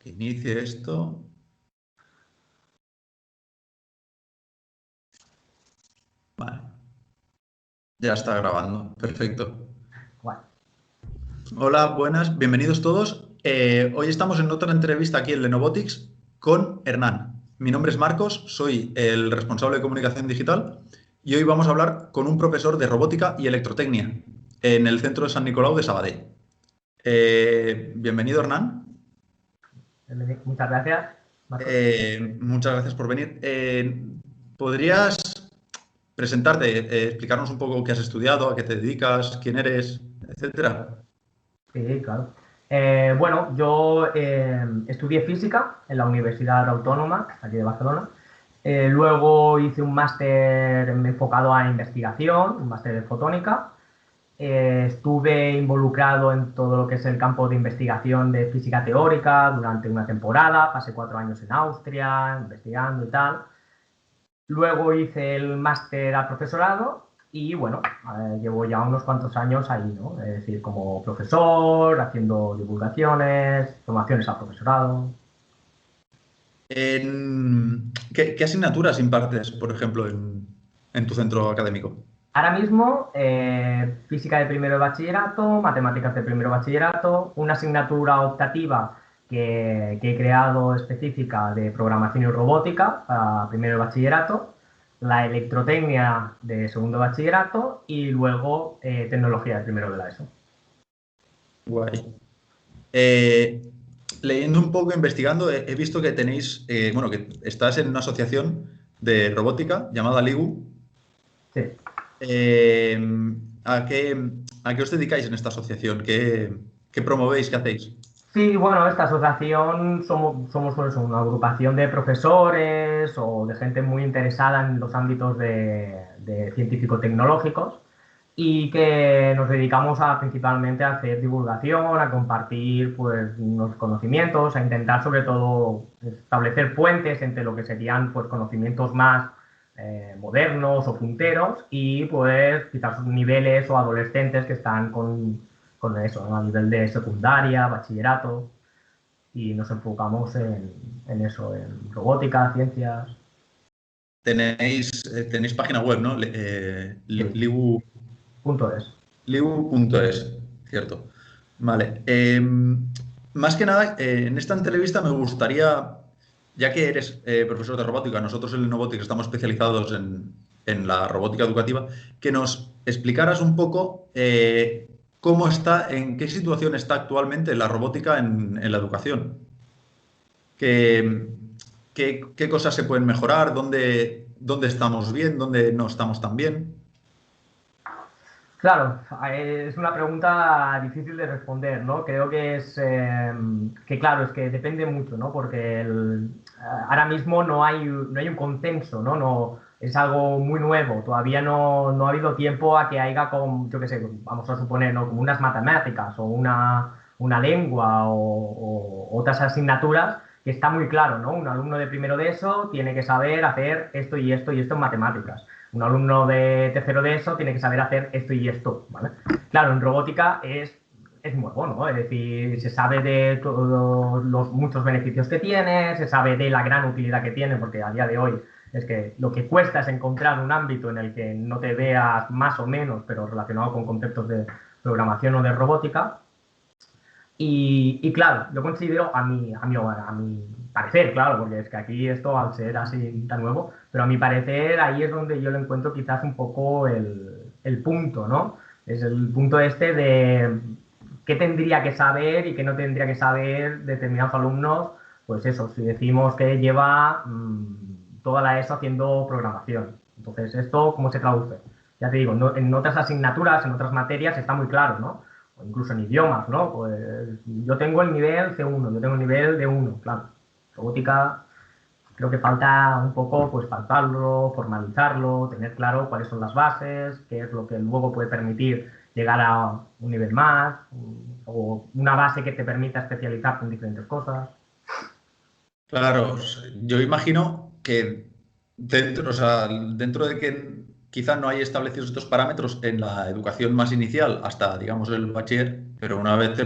Que inicie esto. Vale. Ya está grabando. Perfecto. Bueno, Hola, buenas. Bienvenidos todos. Hoy estamos en otra entrevista aquí en Lenovotics con Hernán. Mi nombre es Marcos, soy el responsable de comunicación digital y hoy vamos a hablar con un profesor de robótica y electrotecnia en el Centro de San Nicolau de Sabadell. Bienvenido, Hernán. muchas gracias, Marcos. Muchas gracias por venir. ¿Podrías presentarte, explicarnos un poco qué has estudiado, a qué te dedicas, quién eres, etcétera? Sí, claro. Bueno, yo estudié física en la Universidad Autónoma, aquí de Barcelona. Luego hice un máster enfocado a investigación, un máster de fotónica. Estuve involucrado en todo lo que es el campo de investigación de física teórica durante una temporada. Pasé 4 años en Austria investigando y tal. Luego hice el máster a profesorado y bueno, llevo ya unos cuantos años ahí, ¿no? Es decir, como profesor, haciendo divulgaciones, formaciones a profesorado. ¿Qué asignaturas impartes, por ejemplo, en tu centro académico? Ahora mismo, física de primero de bachillerato, matemáticas de primero de bachillerato, una asignatura optativa que he creado específica de programación y robótica para primero de bachillerato, la electrotecnia de segundo de bachillerato y luego tecnología de primero de la ESO. Guay. Eh, Leyendo un poco, investigando, he visto que tenéis, bueno, que estás en una asociación de robótica llamada LIGU. Sí. Eh, ¿a qué, a qué os dedicáis en esta asociación? ¿Qué promovéis? ¿Qué hacéis? Sí, bueno, esta asociación somos pues, una agrupación de profesores o de gente muy interesada en los ámbitos de científico-tecnológicos y que nos dedicamos principalmente a hacer divulgación, a compartir pues, los conocimientos, a intentar sobre todo establecer puentes entre lo que serían pues, conocimientos más modernos o punteros y pues quizás niveles o adolescentes que están con eso, ¿no? A nivel de secundaria, bachillerato, y nos enfocamos en eso, en robótica, ciencias. Tenéis página web, ¿no? Sí, Ligu, punto es. ligu.es, cierto. Vale. Más que nada, en esta entrevista me gustaría, ya que eres profesor de robótica, nosotros en Lenovotics estamos especializados en la robótica educativa, que nos explicaras un poco cómo está, en qué situación está actualmente la robótica en la educación. ¿Qué, qué cosas se pueden mejorar? ¿Dónde estamos bien? ¿Dónde no estamos tan bien? Claro, es una pregunta difícil de responder, ¿no? Creo que claro, es que depende mucho, ¿no? Porque ahora mismo no hay un consenso, ¿no? No, es algo muy nuevo, todavía no ha habido tiempo a que haya, yo qué sé, vamos a suponer, ¿no? Como unas matemáticas o una lengua o otras asignaturas que está muy claro, ¿no? Un alumno de primero de eso tiene que saber hacer esto y esto y esto en matemáticas. Un alumno de tercero de eso tiene que saber hacer esto y esto, ¿vale? Claro, en robótica es nuevo, ¿no? Es decir, se sabe de todos los muchos beneficios que tiene, se sabe de la gran utilidad que tiene, porque a día de hoy es que lo que cuesta es encontrar un ámbito en el que no te veas más o menos, pero relacionado con conceptos de programación o de robótica. Y claro, yo considero a mi parecer, claro, porque es que aquí esto al ser así tan nuevo, pero a mi parecer ahí es donde yo le encuentro quizás un poco el punto, ¿no? Es el punto este de qué tendría que saber y qué no tendría que saber determinados alumnos, pues eso, si decimos que lleva toda la ESO haciendo programación. Entonces, ¿esto cómo se traduce? Ya te digo, en otras asignaturas, en otras materias está muy claro, ¿no? O incluso en idiomas, ¿no? Pues yo tengo el nivel C1, yo tengo el nivel D1, claro. Robótica, creo que falta un poco, pues, faltarlo, formalizarlo, tener claro cuáles son las bases, qué es lo que luego puede permitir llegar a un nivel más, o una base que te permita especializarte en diferentes cosas. Claro, yo imagino que dentro, o sea, dentro de que quizá no hay establecidos estos parámetros en la educación más inicial hasta, digamos, el bachiller, pero una vez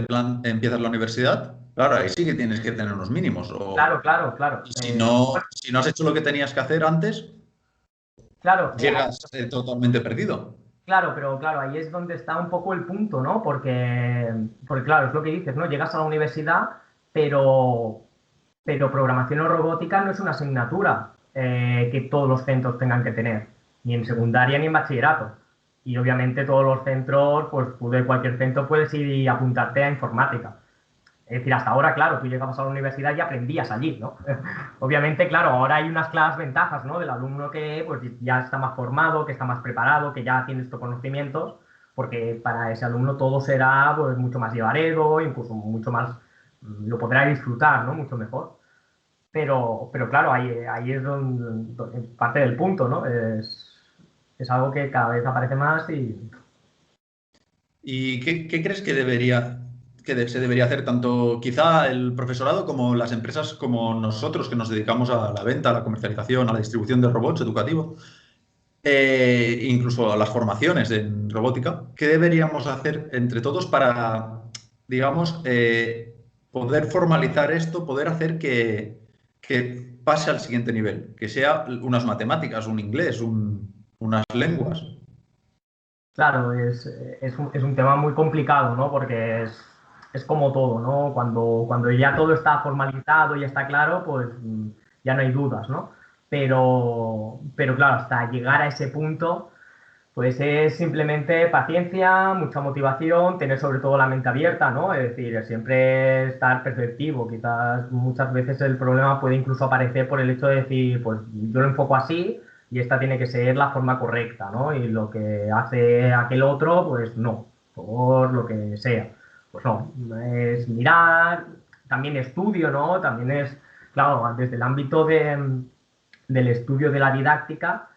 empiezas la universidad, Claro, ahí sí que tienes que tener unos mínimos. Claro, claro, claro. Y si no has hecho lo que tenías que hacer antes, Claro, llegas totalmente perdido. claro, pero claro, ahí es donde está un poco el punto, ¿no? Porque claro, es lo que dices, ¿no? Llegas a la universidad, pero, pero programación o robótica no es una asignatura que todos los centros tengan que tener, ni en secundaria ni en bachillerato. Y obviamente todos los centros, pues tú de cualquier centro puedes ir y apuntarte a informática. Es decir, hasta ahora, claro, tú llegabas a la universidad y aprendías allí, ¿no? Obviamente, claro, ahora hay unas claras ventajas, ¿no? Del alumno que pues, ya está más formado, que está más preparado, que ya tiene estos conocimientos, porque para ese alumno todo será pues, mucho más llevarero, incluso mucho más, lo podrá disfrutar, ¿no? Mucho mejor. Pero claro, ahí es donde parte del punto, ¿no? Es algo que cada vez aparece más y ¿Y qué crees se debería hacer tanto quizá el profesorado como las empresas como nosotros que nos dedicamos a la venta, a la comercialización, a la distribución de robots educativos, incluso a las formaciones en robótica? ¿Qué deberíamos hacer entre todos para, digamos, poder formalizar esto, poder hacer que pase al siguiente nivel, que sea unas matemáticas, un inglés, unas lenguas? claro, es un tema muy complicado, ¿no? Porque es como todo, ¿no? Cuando ya todo está formalizado y está claro, pues ya no hay dudas, ¿no? Pero claro, hasta llegar a ese punto, pues es simplemente paciencia, mucha motivación, tener sobre todo la mente abierta, ¿no? Es decir, siempre estar perceptivo. Quizás muchas veces el problema puede incluso aparecer por el hecho de decir, pues yo lo enfoco así y esta tiene que ser la forma correcta, ¿no? Y lo que hace aquel otro, pues no, por lo que sea. Pues no, es mirar, también estudio, ¿no? También es, claro, desde el ámbito del estudio de la didáctica,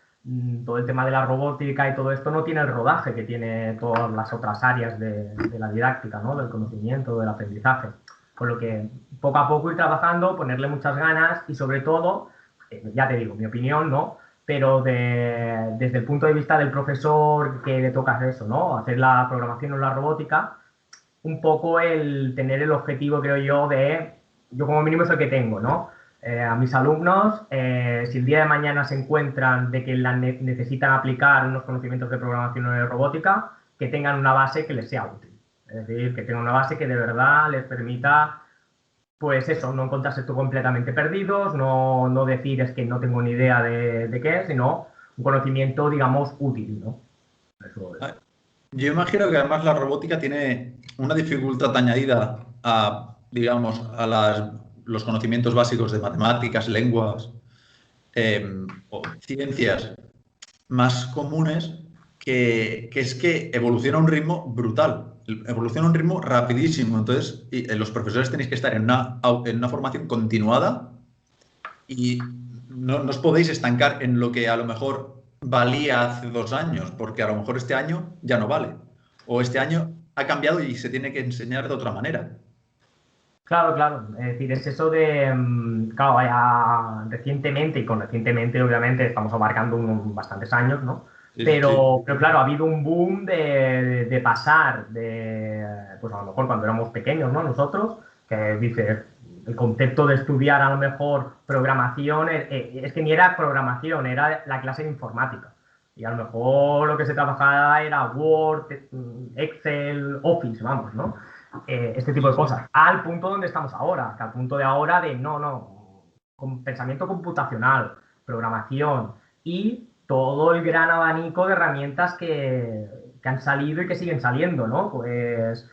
todo el tema de la robótica y todo esto no tiene el rodaje que tiene todas las otras áreas de la didáctica, ¿no? Del conocimiento, del aprendizaje. Con lo que poco a poco ir trabajando, ponerle muchas ganas y sobre todo, ya te digo, mi opinión, ¿no? Pero desde el punto de vista del profesor que le toca hacer eso, ¿no? Hacer la programación o la robótica, un poco el tener el objetivo, creo yo, yo como mínimo es el que tengo, ¿no? A mis alumnos, si el día de mañana se encuentran de que necesitan aplicar unos conocimientos de programación o de robótica, que tengan una base que les sea útil. Es decir, que tengan una base que de verdad les permita, pues eso, no encontrarse tú completamente perdidos, no decir es que no tengo ni idea de qué es, sino un conocimiento, digamos, útil, ¿no? Eso es. Yo imagino que además la robótica tiene una dificultad añadida a, digamos, los conocimientos básicos de matemáticas, lenguas o ciencias más comunes, que es que evoluciona a un ritmo brutal, evoluciona a un ritmo rapidísimo. Entonces, los profesores tenéis que estar en una formación continuada y no os podéis estancar en lo que a lo mejor valía hace 2 años, porque a lo mejor este año ya no vale. O este año ha cambiado y se tiene que enseñar de otra manera. Claro, claro. Es decir, es eso de, claro, recientemente, y con recientemente obviamente estamos abarcando bastantes años, ¿no? Sí, sí. Pero claro, ha habido un boom de pasar pues a lo mejor cuando éramos pequeños, ¿no? Nosotros, que dice, el concepto de estudiar a lo mejor programación, es que ni era programación, era la clase de informática. Y a lo mejor lo que se trabajaba era Word, Excel, Office, vamos, ¿no? Este tipo Sí, de sí. cosas, al punto donde estamos ahora, que al punto de ahora de no, con pensamiento computacional, programación y todo el gran abanico de herramientas que han salido y que siguen saliendo, ¿no? Pues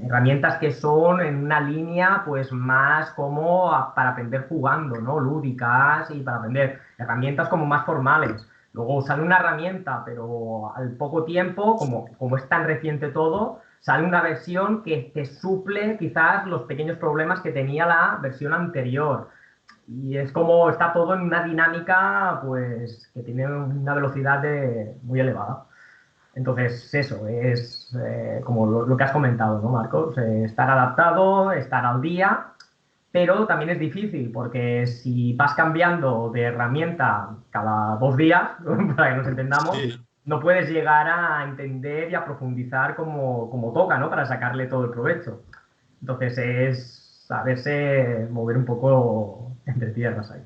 herramientas que son en una línea pues más como para aprender jugando, ¿no? Lúdicas y para aprender herramientas como más formales. Luego sale una herramienta, pero al poco tiempo, como es tan reciente todo, sale una versión que te suple quizás los pequeños problemas que tenía la versión anterior. Y es como está todo en una dinámica pues que tiene una velocidad muy elevada. Entonces, eso es como lo que has comentado, ¿no, Marcos? Estar adaptado, estar al día, pero también es difícil porque si vas cambiando de herramienta cada 2 días, para que nos entendamos, Sí. no puedes llegar a entender y a profundizar como toca, ¿no? Para sacarle todo el provecho. Entonces es saberse mover un poco entre tierras ahí.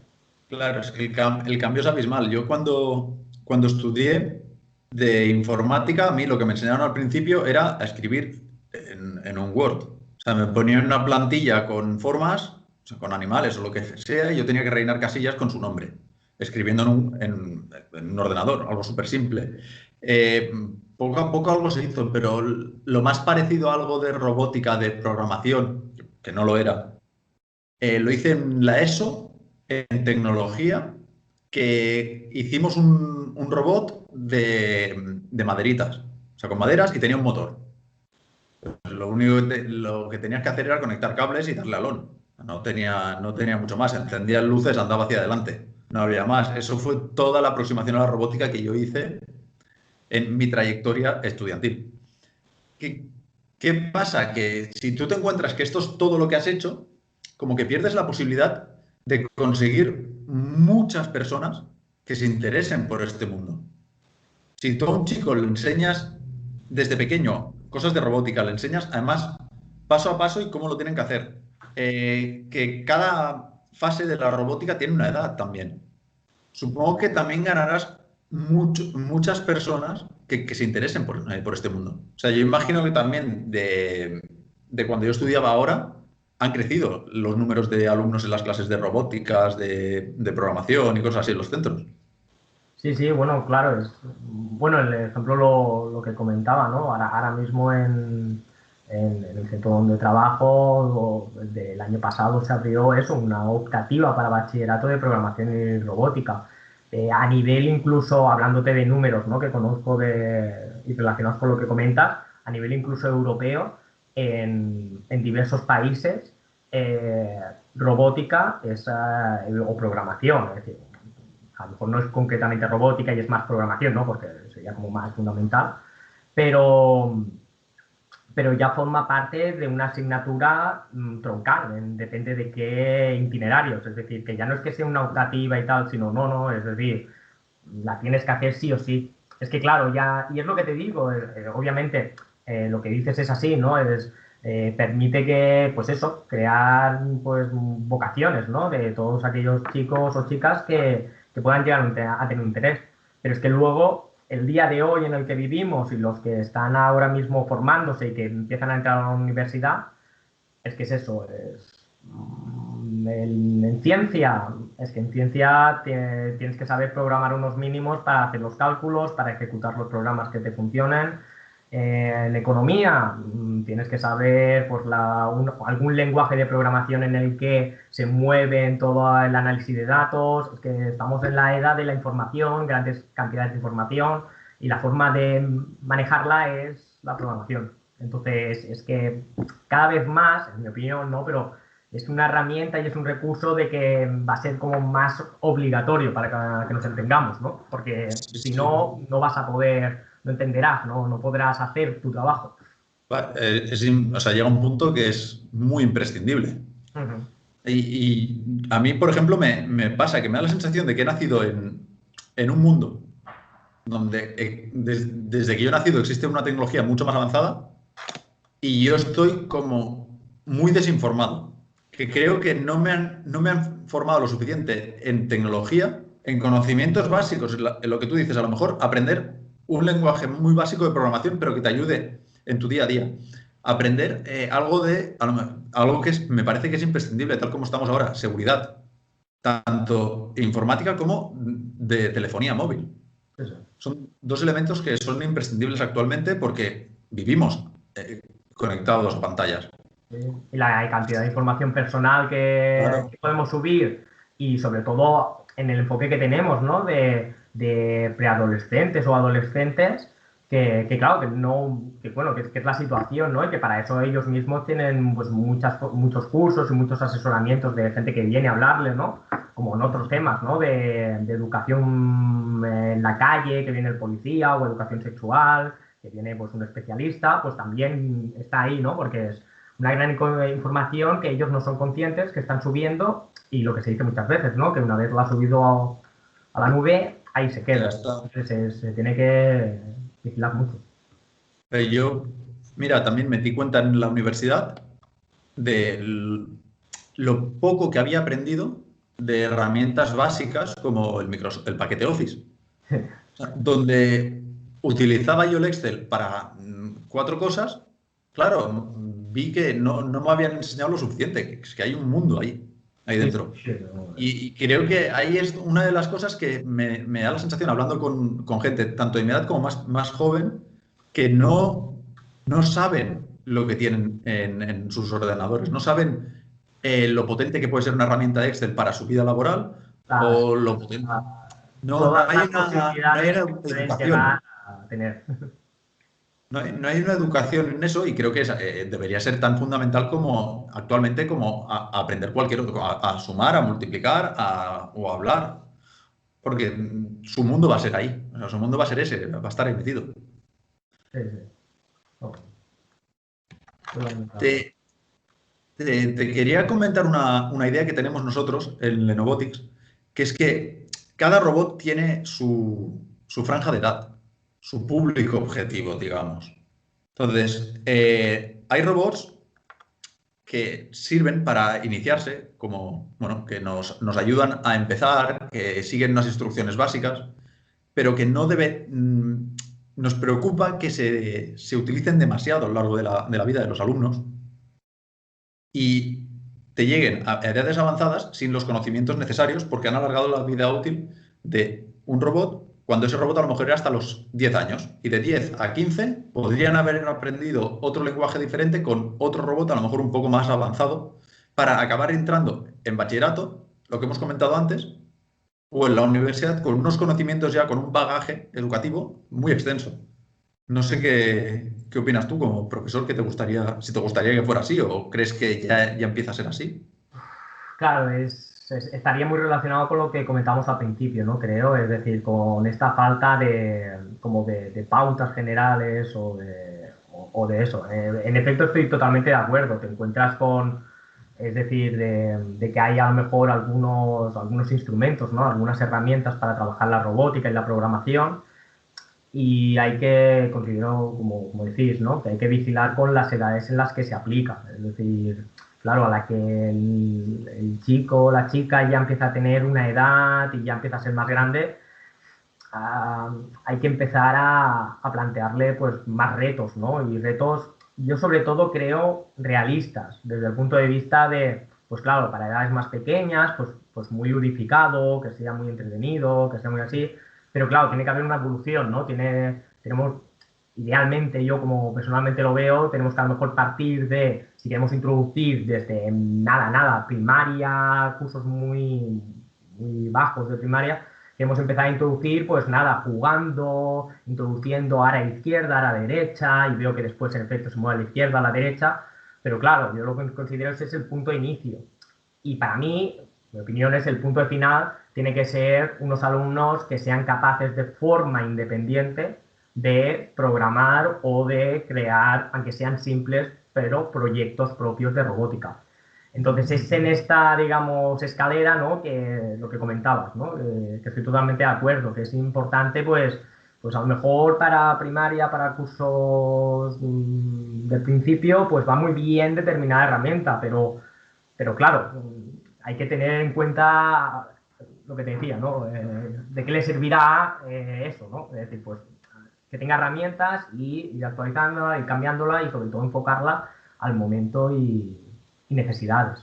Claro, es que el cambio es abismal. Yo cuando estudié de informática, a mí lo que me enseñaron al principio era a escribir en un Word. O sea, me ponían una plantilla con formas, o sea, con animales o lo que sea, y yo tenía que rellenar casillas con su nombre, escribiendo en un ordenador, algo súper simple. Eh, Poco a poco algo se hizo, pero lo más parecido a algo de robótica, de programación, que no lo era, lo hice en la ESO, en tecnología, que hicimos un robot de maderitas, o sea, con maderas y tenía un motor. Pues lo único lo que tenías que hacer era conectar cables y darle al on. No tenía mucho más. Encendía luces, andaba hacia adelante. No había más. Eso fue toda la aproximación a la robótica que yo hice en mi trayectoria estudiantil. ¿Qué, qué pasa? Que si tú te encuentras que esto es todo lo que has hecho, como que pierdes la posibilidad de conseguir muchas personas que se interesen por este mundo. Si tú a un chico le enseñas desde pequeño cosas de robótica, le enseñas además paso a paso y cómo lo tienen que hacer, que cada fase de la robótica tiene una edad también. Supongo que también ganarás muchas personas que se interesen por este mundo. O sea, yo imagino que también de cuando yo estudiaba ahora han crecido los números de alumnos en las clases de robóticas, de programación y cosas así en los centros. Sí, sí, bueno, claro, bueno, el ejemplo lo que comentaba, ¿no? Ahora mismo en el centro donde trabajo, del año pasado se abrió eso, una optativa para bachillerato de programación y robótica. A nivel incluso, hablándote de números, ¿no? Que conozco y relacionados con lo que comentas, a nivel incluso europeo, en diversos países, robótica o programación, es decir, a lo mejor no es concretamente robótica y es más programación, ¿no? Porque sería como más fundamental, pero, pero ya forma parte de una asignatura troncal, depende de qué itinerarios, es decir, que ya no es que sea una optativa y tal, sino no, es decir, la tienes que hacer sí o sí. Es que claro, ya, y es lo que te digo, obviamente lo que dices es así, ¿no? Permite que, pues eso, crear pues vocaciones, ¿no? De todos aquellos chicos o chicas que puedan llegar a tener un interés. Pero es que luego, el día de hoy en el que vivimos y los que están ahora mismo formándose y que empiezan a entrar a la universidad, es que es eso, en ciencia, es que en ciencia tienes que saber programar unos mínimos para hacer los cálculos, para ejecutar los programas que te funcionen. En economía tienes que saber pues, algún lenguaje de programación en el que se mueve en todo el análisis de datos. Es que estamos en la era de la información, grandes cantidades de información, y la forma de manejarla es la programación. Entonces, es que cada vez más, en mi opinión, no, pero es una herramienta y es un recurso de que va a ser como más obligatorio para que nos entendamos, ¿no? Porque Sí, si sí. no, no vas a poder, no entenderás, ¿no? No podrás hacer tu trabajo. O sea, llega un punto que es muy imprescindible. Ujú. Y a mí, por ejemplo, me pasa que me da la sensación de que he nacido en un mundo donde desde que yo he nacido existe una tecnología mucho más avanzada y yo estoy como muy desinformado, que creo que no me han formado lo suficiente en tecnología, en conocimientos básicos, en lo que tú dices, a lo mejor aprender un lenguaje muy básico de programación, pero que te ayude en tu día a día. Aprender algo que me parece que es imprescindible, tal como estamos ahora, seguridad, tanto informática como de telefonía móvil. Eso. Son dos elementos que son imprescindibles actualmente porque vivimos conectados a pantallas. Sí. Y la cantidad de información personal Claro. que podemos subir y sobre todo en el enfoque que tenemos, ¿no? De preadolescentes o adolescentes que claro, que no, que bueno, que es la situación, ¿no? Y que para eso ellos mismos tienen pues muchos cursos y muchos asesoramientos de gente que viene a hablarles, ¿no? Como en otros temas, ¿no? De educación en la calle, que viene el policía o educación sexual, que viene pues un especialista, pues también está ahí, ¿no? Porque es una gran información que ellos no son conscientes, que están subiendo y lo que se dice muchas veces, ¿no? Que una vez lo ha subido a la nube, ahí se Ya queda. está. Entonces se tiene que vigilar mucho. Yo, mira, también me di cuenta en la universidad de lo poco que había aprendido de herramientas básicas como el paquete Office, o sea, donde utilizaba yo el Excel para cuatro cosas. Claro, vi que no me habían enseñado lo suficiente, que es que hay un mundo ahí Sí, dentro. sí, no, Y creo que ahí es una de las cosas que me da la sensación, hablando con gente tanto de mi edad como más joven, que no saben lo que tienen en sus ordenadores, no saben lo potente que puede ser una herramienta de Excel para su vida laboral las, o lo potente. No todas hay las no hay posibilidades una que pueden llegar educación. a tener. No hay una educación en eso y creo que debería ser tan fundamental como actualmente como a aprender cualquier otro, a sumar, a multiplicar o a hablar, porque su mundo va a ser ahí, o sea, su mundo va a ser ese, va a estar ahí metido. Sí, sí. No, totalmente de acuerdo. Te, te quería comentar una idea que tenemos nosotros en Lenovotics, que es que cada robot tiene su franja de edad, su público objetivo, digamos. Entonces, hay robots que sirven para iniciarse, como, bueno, que nos ayudan a empezar, que siguen unas instrucciones básicas, pero que no debe, nos preocupa que se utilicen demasiado a lo largo de la vida de los alumnos y te lleguen a edades avanzadas sin los conocimientos necesarios porque han alargado la vida útil de un robot cuando ese robot a lo mejor era hasta los 10 años. Y de 10 a 15 podrían haber aprendido otro lenguaje diferente con otro robot a lo mejor un poco más avanzado para acabar entrando en bachillerato, lo que hemos comentado antes, o en la universidad con unos conocimientos ya, con un bagaje educativo muy extenso. No sé qué opinas tú como profesor, que te gustaría, si te gustaría que fuera así o crees que ya empieza a ser así. Claro, estaría muy relacionado con lo que comentamos al principio, ¿no? Creo, es decir, con esta falta de pautas generales o de eso. En efecto, estoy totalmente de acuerdo. Te encuentras con, es decir, de que hay a lo mejor algunos instrumentos, ¿no? Algunas herramientas para trabajar la robótica y la programación y hay que, considero, como decís, ¿no? Que hay que vigilar con las edades en las que se aplica. Es decir, claro, a la que el chico o la chica ya empieza a tener una edad y ya empieza a ser más grande, hay que empezar a plantearle pues, más retos, ¿no? Y retos, yo sobre todo creo realistas, desde el punto de vista de, pues claro, para edades más pequeñas, pues muy unificado, que sea muy entretenido, que sea muy así, pero claro, tiene que haber una evolución, ¿no? Tenemos, idealmente, yo como personalmente lo veo, tenemos que a lo mejor partir de, si queremos introducir desde nada, primaria, cursos muy bajos de primaria, que hemos empezado a introducir, pues nada, jugando, introduciendo ahora izquierda, ahora derecha, y veo que después en efecto se mueve a la izquierda, a la derecha, pero claro, yo lo que considero es el punto de inicio. Y para mí, mi opinión es el punto de final, tiene que ser unos alumnos que sean capaces de forma independiente de programar o de crear, aunque sean simples, pero proyectos propios de robótica. Entonces es en esta, digamos, escalera, ¿no? Que lo que comentabas, ¿no? Que estoy totalmente de acuerdo, que es importante, pues a lo mejor para primaria, para cursos del principio, pues va muy bien determinada herramienta, pero claro, hay que tener en cuenta lo que te decía, ¿no? ¿De qué le servirá eso, ¿no? Es decir, pues que tenga herramientas y ir actualizándola y cambiándola y sobre todo enfocarla al momento y necesidades.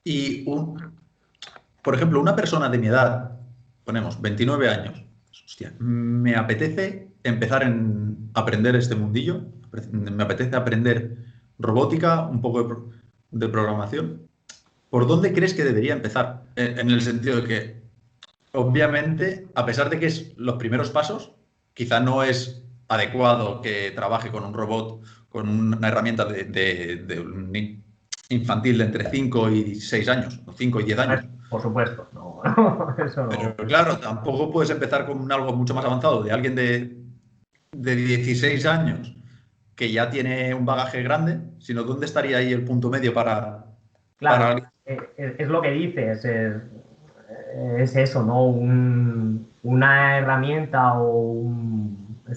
Y, por ejemplo, una persona de mi edad, ponemos 29 años, hostia, me apetece empezar a aprender este mundillo, me apetece aprender robótica, un poco de programación. ¿Por dónde crees que debería empezar? En el sentido de que, obviamente, a pesar de que es los primeros pasos, quizá no es adecuado que trabaje con un robot, con una herramienta de un infantil de entre 5 y 6 años, o 5 y 10 años. Por supuesto, no, eso Pero no. claro, tampoco puedes empezar con algo mucho más avanzado de alguien de 16 años que ya tiene un bagaje grande, sino dónde estaría ahí el punto medio para Claro, alguien. es lo que dices, es eso, ¿no? Una herramienta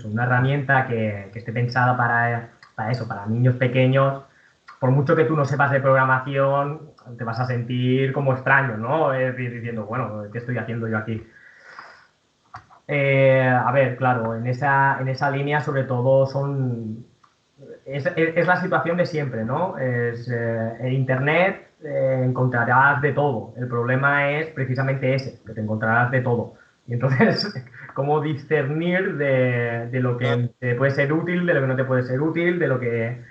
una herramienta que esté pensada para eso, para niños pequeños, por mucho que tú no sepas de programación, te vas a sentir como extraño, ¿no? Es decir, diciendo, bueno, ¿qué estoy haciendo yo aquí? A ver, claro, en esa línea sobre todo es la situación de siempre, ¿no? En Internet encontrarás de todo. El problema es precisamente ese, que te encontrarás de todo. Y entonces, ¿cómo discernir de lo que te puede ser útil, de lo que no te puede ser útil, de lo que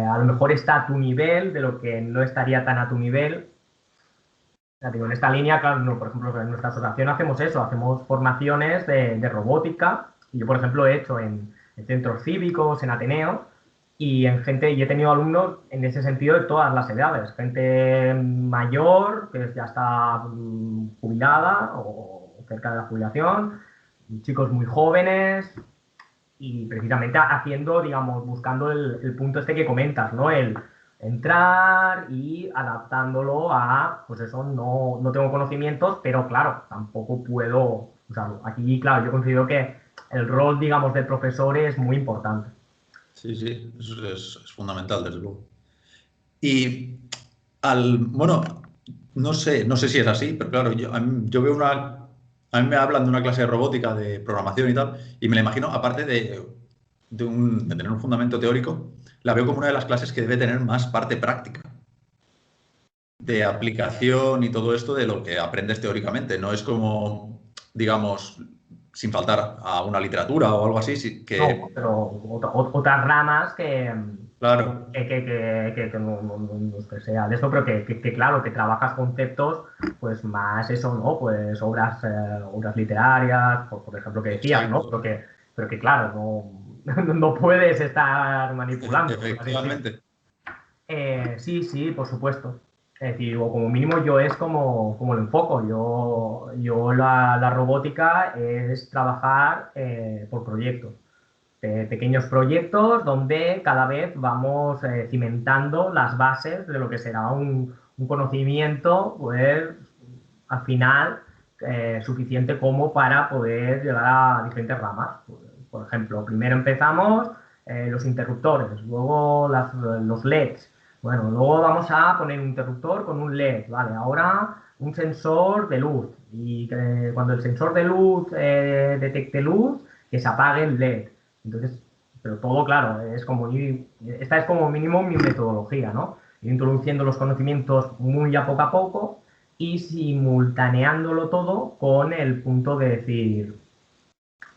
a lo mejor está a tu nivel, de lo que no estaría tan a tu nivel? Ya digo, en esta línea, claro, por ejemplo, en nuestra asociación hacemos eso, hacemos formaciones de robótica. Y yo, por ejemplo, he hecho en centros cívicos, en Ateneo, y y he tenido alumnos en ese sentido de todas las edades. Gente mayor, que ya está jubilada o cerca de la jubilación, chicos muy jóvenes, y precisamente haciendo, digamos, buscando el punto este que comentas, ¿no? El entrar y adaptándolo a, pues eso, no tengo conocimientos, pero claro, tampoco puedo usarlo. Aquí, claro, yo considero que el rol, digamos, del profesor es muy importante. Sí, sí, eso es fundamental, desde luego. Y bueno, no sé si es así, pero claro, yo veo a mí me hablan de una clase de robótica, de programación y tal, y me la imagino, aparte de tener un fundamento teórico, la veo como una de las clases que debe tener más parte práctica, de aplicación y todo esto de lo que aprendes teóricamente. No es como, digamos, sin faltar a una literatura o algo así, sí, No, que, pero otras ramas claro, que no es que sea de esto, pero que claro, que trabajas conceptos, pues más eso, ¿no? Pues obras literarias, por ejemplo, que decías, ¿no? exacto, Pero que claro, no puedes estar manipulando, por así decirlo. efectivamente. Sí, sí, por supuesto. Es decir, o como mínimo yo es como lo enfoco. Yo la robótica es trabajar por proyectos. Pequeños proyectos donde cada vez vamos cimentando las bases de lo que será un conocimiento, pues al final suficiente como para poder llegar a diferentes ramas. Por ejemplo, primero empezamos los interruptores, luego los LEDs. Bueno, luego vamos a poner un interruptor con un LED, ¿vale? Ahora un sensor de luz y que cuando el sensor de luz detecte luz, que se apague el LED. Entonces, pero todo claro, esta es como mínimo mi metodología, ¿no? Ir introduciendo los conocimientos muy a poco y simultaneándolo todo con el punto de decir,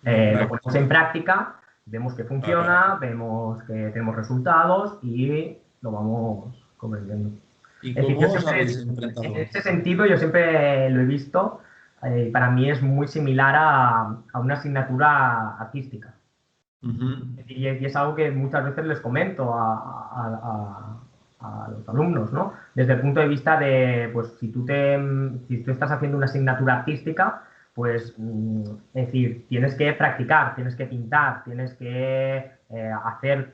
La lo ponemos en práctica, vemos que práctica. funciona, vemos que tenemos resultados y lo vamos comprendiendo. ¿Y Es decir, yo cómo os siempre, habéis en enfrentado? este sentido, yo siempre lo he visto, para mí es muy similar a una asignatura artística. Ujú. Y es algo que muchas veces les comento a los alumnos, ¿no? Desde el punto de vista de, pues, si tú estás haciendo una asignatura artística, pues, es decir, tienes que practicar, tienes que pintar, tienes que hacer,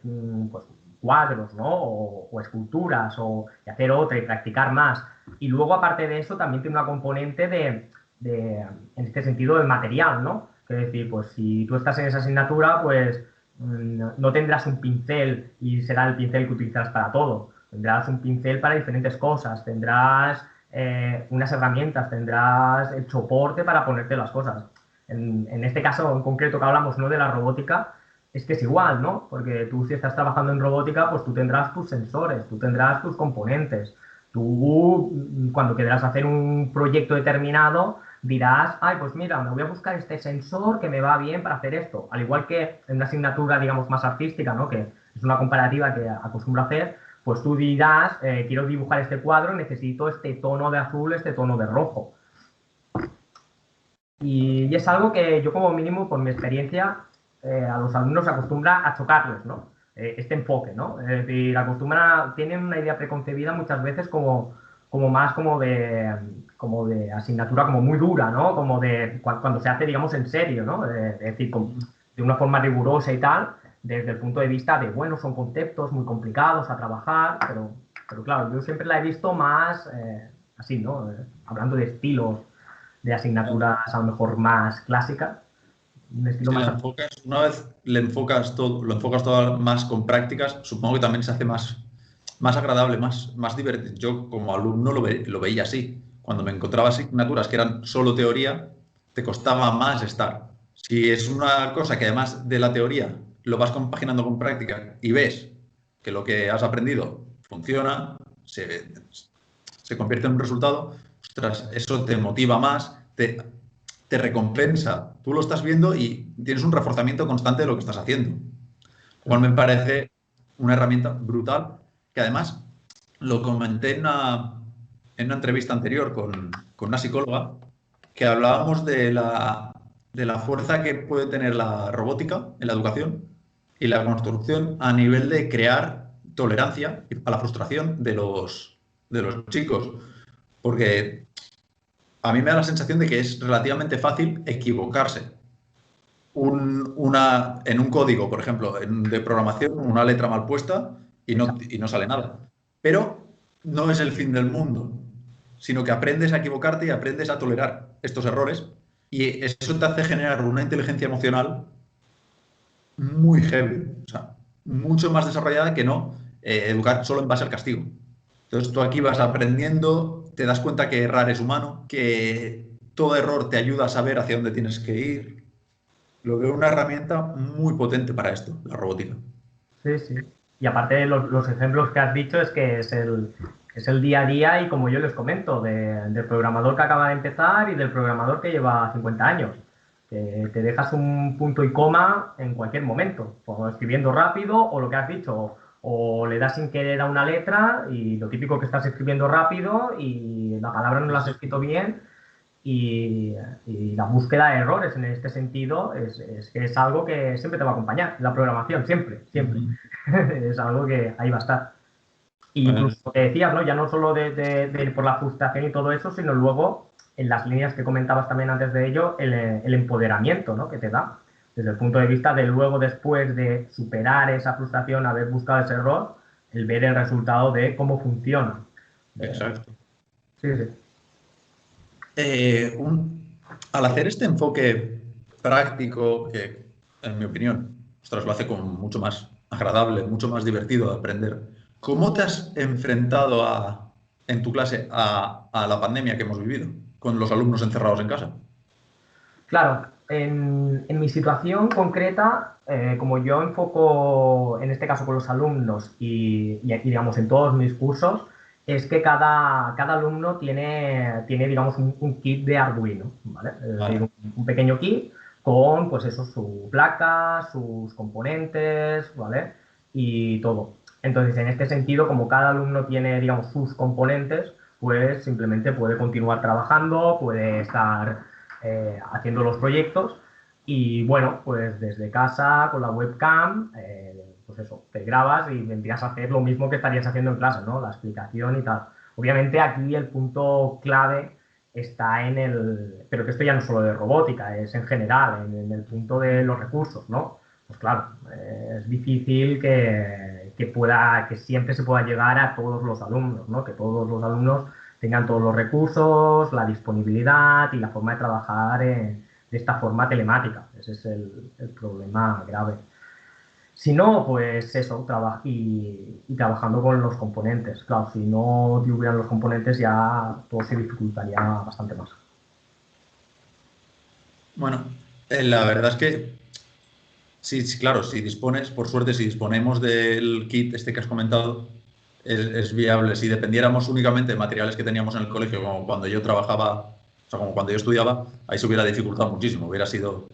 pues, cuadros, ¿no? O esculturas, y hacer otra y practicar más. Y luego, aparte de eso, también tiene una componente en este sentido, del material, ¿no? Es decir, pues si tú estás en esa asignatura, pues no tendrás un pincel y será el pincel que utilizarás para todo. Tendrás un pincel para diferentes cosas, tendrás unas herramientas, tendrás el soporte para ponerte las cosas. En este caso en concreto que hablamos, ¿no?, de la robótica, es que es igual, ¿no? Porque tú, si estás trabajando en robótica, pues tú tendrás tus sensores, tú tendrás tus componentes. Tú, cuando quieras hacer un proyecto determinado, dirás, ay, pues mira, me voy a buscar este sensor que me va bien para hacer esto. Al igual que en una asignatura, digamos, más artística, ¿no?, que es una comparativa que acostumbro a hacer, pues tú dirás, quiero dibujar este cuadro, necesito este tono de azul, este tono de rojo. Y es algo que yo, como mínimo, por mi experiencia, a los alumnos se acostumbra a chocarles, ¿no? Este enfoque, ¿no? Es decir, tienen una idea preconcebida muchas veces como más como de asignatura como muy dura, ¿no? Como de cuando se hace, digamos, en serio, ¿no? Es decir, de una forma rigurosa y tal, desde el punto de vista de, bueno, son conceptos muy complicados a trabajar, pero claro, yo siempre la he visto más así, ¿no? Hablando de estilos de asignaturas a lo mejor más clásicas, un estilo Si más... una vez lo enfocas todo más con prácticas, supongo que también se hace más, más agradable, más divertido. Yo como alumno lo veía así. Cuando me encontraba asignaturas que eran solo teoría, te costaba más estar. Si es una cosa que además de la teoría lo vas compaginando con práctica y ves que lo que has aprendido funciona, se convierte en un resultado, ostras, eso te motiva más, te recompensa. Tú lo estás viendo y tienes un reforzamiento constante de lo que estás haciendo. Cual me parece una herramienta brutal, que además lo comenté en una entrevista anterior con una psicóloga, que hablábamos de la fuerza que puede tener la robótica en la educación y la construcción a nivel de crear tolerancia a la frustración de los chicos. Porque a mí me da la sensación de que es relativamente fácil equivocarse en un código, por ejemplo, de programación, una letra mal puesta y no sale nada. Pero no es el fin del mundo, sino que aprendes a equivocarte y aprendes a tolerar estos errores y eso te hace generar una inteligencia emocional muy heavy, o sea, mucho más desarrollada que no educar solo en base al castigo. Entonces tú aquí vas aprendiendo, te das cuenta que errar es humano, que todo error te ayuda a saber hacia dónde tienes que ir. Lo veo una herramienta muy potente para esto, la robótica. Sí, sí. Y aparte los ejemplos que has dicho es que es el día a día y como yo les comento, del programador que acaba de empezar y del programador que lleva 50 años. Que te dejas un punto y coma en cualquier momento, o escribiendo rápido o lo que has dicho, o le das sin querer a una letra y lo típico que estás escribiendo rápido y la palabra no la has escrito bien y la búsqueda de errores en este sentido es que es algo que siempre te va a acompañar, la programación, siempre, siempre. Ujú. Es algo que ahí va a estar. Y Eh, incluso lo que decías, ¿no? Ya no solo de ir por la frustración y todo eso, sino luego en las líneas que comentabas también antes de ello, el empoderamiento, ¿no? Que te da. Desde el punto de vista de luego, después de superar esa frustración, haber buscado ese error, el ver el resultado de cómo funciona. exacto. Sí, sí. Eh, un- Al hacer este enfoque práctico, que en mi opinión, ostras, lo hace como mucho más agradable, mucho más divertido de aprender, ¿cómo te has enfrentado en tu clase a la pandemia que hemos vivido con los alumnos encerrados en casa? Claro, en mi situación concreta, como yo enfoco en este caso con los alumnos digamos en todos mis cursos, es que cada alumno tiene digamos un kit de Arduino, ¿vale? Es decir, Vale. un pequeño kit con pues eso, su placa, sus componentes, ¿vale? Y todo. Entonces, en este sentido, como cada alumno tiene, digamos, sus componentes, pues simplemente puede continuar trabajando, puede estar haciendo los proyectos y bueno, pues desde casa con la webcam, pues eso, te grabas y vendrías a hacer lo mismo que estarías haciendo en clase, ¿no? La explicación y tal. Obviamente aquí el punto clave está pero que esto ya no es solo de robótica, es en general, en el punto de los recursos, ¿no? Pues claro, es difícil que siempre se pueda llegar a todos los alumnos, ¿no? Que todos los alumnos tengan todos los recursos, la disponibilidad y la forma de trabajar de esta forma telemática. Ese es el problema grave. Si no, pues eso, y trabajando con los componentes. Claro, si no hubieran los componentes ya todo se dificultaría bastante más. Bueno, la verdad es que sí, sí, claro, si dispones, por suerte, si disponemos del kit este que has comentado, es viable. Si dependiéramos únicamente de materiales que teníamos en el colegio, como cuando yo trabajaba, o sea, como cuando yo estudiaba, ahí se hubiera dificultado muchísimo, hubiera sido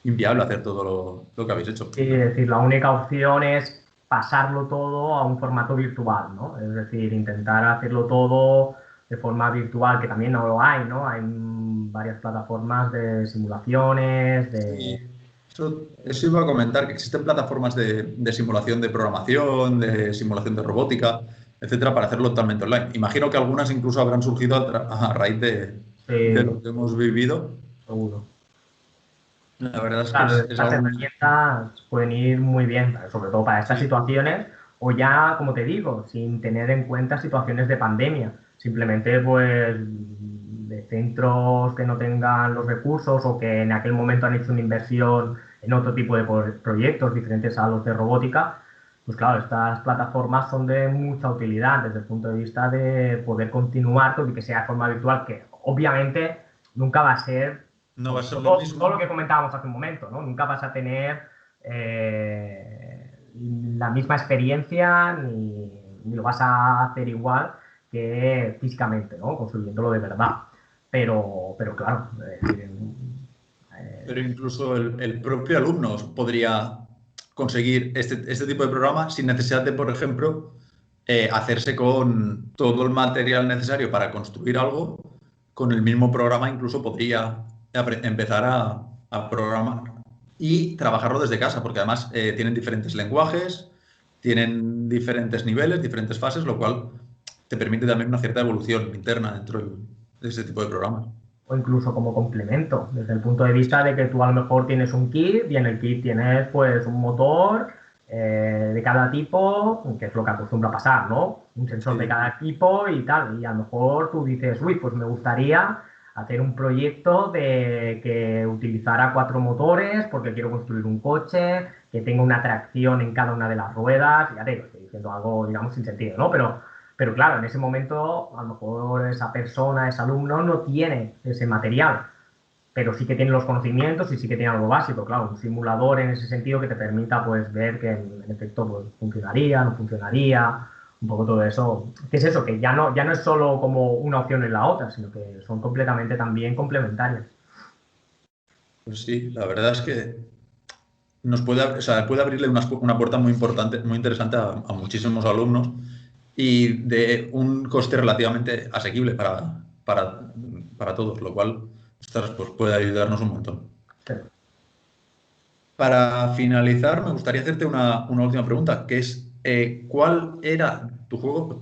inviable hacer todo lo que habéis hecho. Es decir, la única opción es pasarlo todo a un formato virtual, ¿no? Es decir, intentar hacerlo todo de forma virtual, que también no lo hay, ¿no? Hay varias plataformas de simulaciones, Sí, eso iba a comentar, que existen plataformas de simulación de programación, de simulación de robótica, etcétera, para hacerlo totalmente online. Imagino que algunas incluso habrán surgido a raíz de lo que hemos vivido. seguro. La verdad es que Claro, es estas algo muy... herramientas pueden ir muy bien, sobre todo para estas Sí, situaciones, o ya, como te digo, sin tener en cuenta situaciones de pandemia. Simplemente, pues, de centros que no tengan los recursos o que en aquel momento han hecho una inversión en otro tipo de proyectos diferentes a los de robótica, pues claro, estas plataformas son de mucha utilidad desde el punto de vista de poder continuar todo y que sea de forma virtual, que obviamente nunca va a ser No va a ser lo todo lo mismo. que comentábamos hace un momento, ¿no? Nunca vas a tener la misma experiencia ni lo vas a hacer igual que físicamente, ¿no? Construyéndolo de verdad. Pero claro, Pero incluso el propio alumno podría conseguir este tipo de programa sin necesidad de, por ejemplo, hacerse con todo el material necesario para construir algo. Con el mismo programa incluso podría empezar a programar y trabajarlo desde casa, porque además tienen diferentes lenguajes, tienen diferentes niveles, diferentes fases, lo cual te permite también una cierta evolución interna dentro de ese tipo de programas. o incluso como complemento, desde el punto de vista de que tú a lo mejor tienes un kit y en el kit tienes pues un motor de cada tipo, que es lo que acostumbra pasar, ¿no? Un sensor de Sí. cada tipo y tal, y a lo mejor tú dices, uy, pues me gustaría hacer un proyecto de que utilizara 4 motores porque quiero construir un coche, que tenga una tracción en cada una de las ruedas, ya te digo, estoy diciendo algo, digamos, sin sentido, ¿no? Pero claro, en ese momento a lo mejor esa persona, ese alumno no tiene ese material, pero sí que tiene los conocimientos y sí que tiene algo básico, claro, un simulador en ese sentido que te permita pues ver que en efecto pues, funcionaría, no funcionaría, un poco todo eso. ¿Qué es eso? Que ya no es solo como una opción en la otra, sino que son completamente también complementarias. Pues sí, la verdad es que o sea, puede abrirle una puerta muy importante, muy interesante a muchísimos alumnos y de un coste relativamente asequible para todos, lo cual ostras, pues puede ayudarnos un montón. Sí. Para finalizar, me gustaría hacerte una última pregunta, que es ¿cuál era tu juego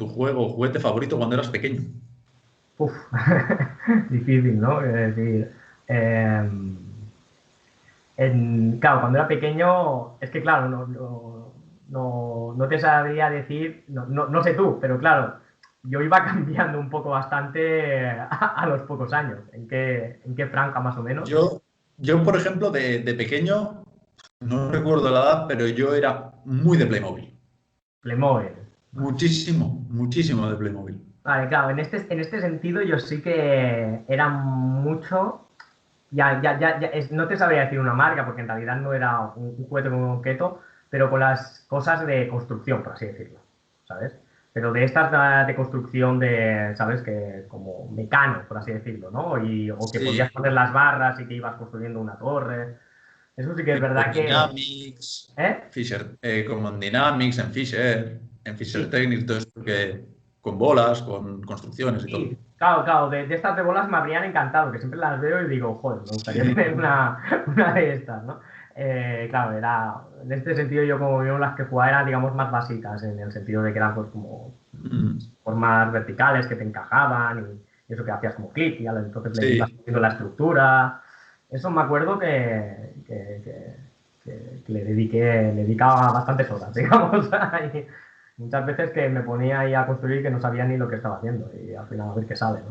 o juguete favorito cuando eras pequeño? Uf, difícil, ¿no? Es decir, eh, claro, cuando era pequeño, es que claro, no te sabría decir, no sé tú, pero claro, yo iba cambiando un poco bastante a los pocos años. En qué franja más o menos? Yo, yo por ejemplo, de pequeño, no recuerdo la edad, pero yo era muy de Playmobil. Playmobil. Muchísimo, muchísimo de Playmobil. Vale, claro, en este sentido yo sí que era mucho. No te sabría decir una marca porque en realidad no era un juguete concreto, pero con las cosas de construcción, por así decirlo, ¿sabes? Pero de estas de construcción de, ¿sabes? Que como mecano, por así decirlo, ¿no? O que podías Sí, poner las barras y que ibas construyendo una torre. Eso sí que es tipo verdad que... Dynamics, ¿Eh? Fisher, como en Dynamics, en Fisher Sí, Technics, todo esto que con bolas, con construcciones y todo. sí, claro, de estas de bolas me habrían encantado, que siempre las veo y digo, joder, me gustaría Sí. tener una de estas, ¿no? Claro, en este sentido yo como veo las que jugaba eran, digamos, más básicas, en el sentido de que eran pues como Mm, formas verticales que te encajaban y eso que hacías como clic y entonces le ibas sí, haciendo la estructura. Eso me acuerdo que le dedicaba bastantes horas, digamos, ahí. Muchas veces que me ponía ahí a construir que no sabía ni lo que estaba haciendo y al final a ver qué sale, ¿no?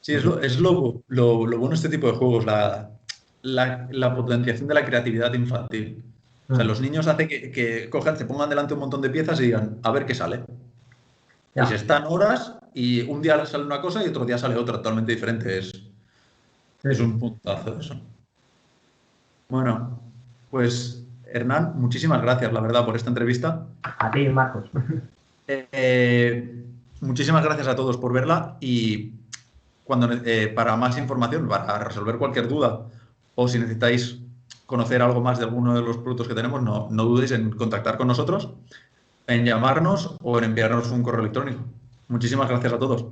sí, No sé. lo bueno de este tipo de juegos, la potenciación de la creatividad infantil. O sea, Mm, los niños hace que cojan, se pongan delante un montón de piezas y digan, a ver qué sale. Y se ya, están horas y un día sale una cosa y otro día sale otra totalmente diferente. sí, Es sí. un puntazo eso. Bueno, pues Hernán, muchísimas gracias, la verdad, por esta entrevista. A ti, Marcos. Muchísimas gracias a todos por verla y para más información, para resolver cualquier duda o si necesitáis conocer algo más de alguno de los productos que tenemos, no dudéis en contactar con nosotros, en llamarnos o en enviarnos un correo electrónico. Muchísimas gracias a todos.